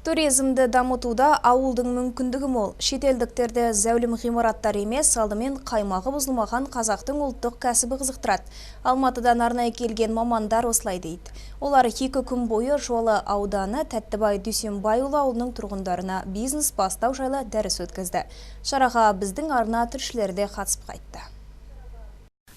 Туризмді дамытуда ауылдың мүмкіндігі мол. Шетелдіктерді зәулім ғимараттар емес, алдымен қаймағы бұзылмаған қазақтың ұлттық кәсібі қызықтырады. Алматыдан арнайы келген мамандар осылай дейді. Олар 2 күн бойы Жолы ауданы Тәттібай Дүйсенбайұлы ауылының тұрғындарына бизнес бастау жайлы дәріс өткізді. Шараға біздің арна тілшілері де қатысып қайтты.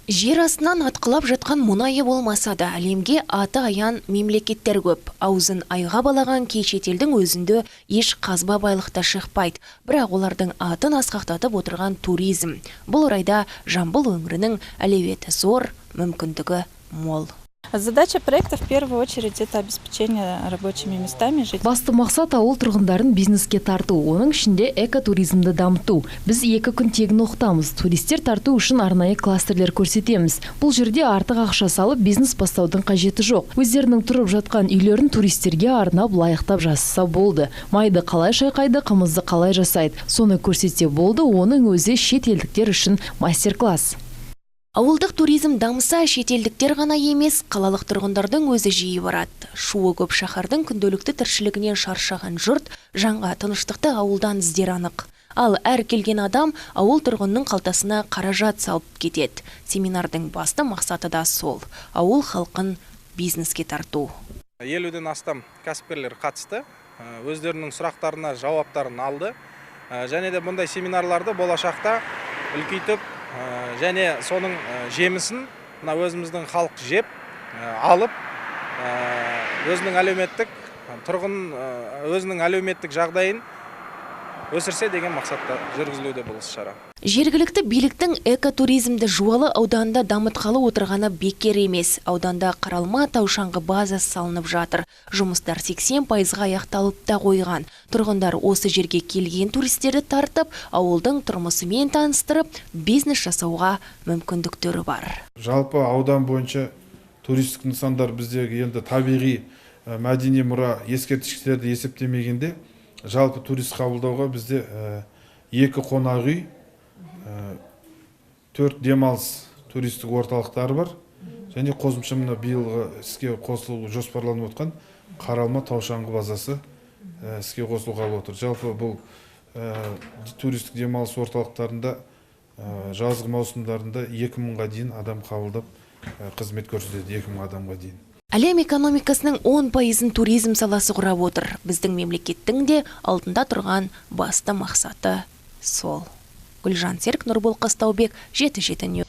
Жер астынан атқылап жатқан мұнайы болмаса да, әлемге аты аян мемлекеттер көп. Аузын айға балаған кей шетелдің өзінде еш қазба байлықта шықпайды. Бірақ олардың атын асқақтатып отырған туризм. Бұл орайда Жамбыл өңірінің әлеуеті зор, мүмкіндігі мол. Задача проекта в первую очередь это обеспечение рабочими местами. Басты мақсат ауыл тұрғындарын бизнеске тарту, оның ішінде экотуризмді дамыту. Біз 2 күн тегін оқытамыз. Туристер тарту үшін арнайы кластерлер көрсетеміз. Бұл жерде артық ақша салып бизнес бастаудың қажеті жоқ. Өздерінің тұрып жатқан үйлерін туристерге арнап лайықтап жасаса болды. Майды қалай шайқайды, қымызды қалай жасайды. Соны көрсетсе болды, оның өзі шетелдіктер үшін мастер-класс. Ауылдық туризм дамыса, шетелдіктер ғана емес, қалалық тұрғындардың өзі жиі барады. Шуы көп шаһардың күнделікті тіршілігінен шаршаған жұрт жаңа тыныштықты ауылдан іздер анық. Ал әр келген адам ауыл тұрғынның қалтасына қаражат салып кетеді. Семинардың басты мақсаты да сол. Ауыл халқын бизнеске тарту. 50-ден астам кәсіпкерлер қатысты, өздерінің сұрақтарына жауаптарын алды. Және де бұндай семинарларды болашақта үлкейтіп, және соның жемісін өзіміздің халық жеп, алып, өзінің әлеуметтік жағдайын өсірсе деген мақсатта жүргізілуде бұл шара. Жергілікті биліктің экотуризмді Жуалы ауданында дамытқалы отырғаны бекер емес. Ауданда Қаралма таушаңғы базасы салынып жатыр. Жұмыстар 80%-ға аяқталып та қойған. Тұрғындар осы жерге келген туристерді тартып, ауылдың тұрмысымен таныстырып, бизнес жасауға мүмкіндіктері бар. Жалпы аудан бойынша туристік нысандар біздегі енді табиғи мәдени мұра ескерткіштерді есептемегенде, жалпы турист қабылдауға бізде 2 қонақ үй, 4 демалыс туристік орталықтары бар. Және қосымша биылғы іске қосылу жоспарланып отқан Қаралма таушаңғы базасы іске қосылуға отыр. Жалпы бұл туристік демалыс орталықтарында жазғы маусымдарында 2000-ға дейін адам қабылдап қызмет көрсетеді, 2000 адамға дейін. Әлем экономикасының 10%-ын туризм саласы құрап отыр. Біздің мемлекеттің де алдында тұрған басты мақсаты сол. Гүлжан Серік, Нұрбол Қастаубек, 7/7.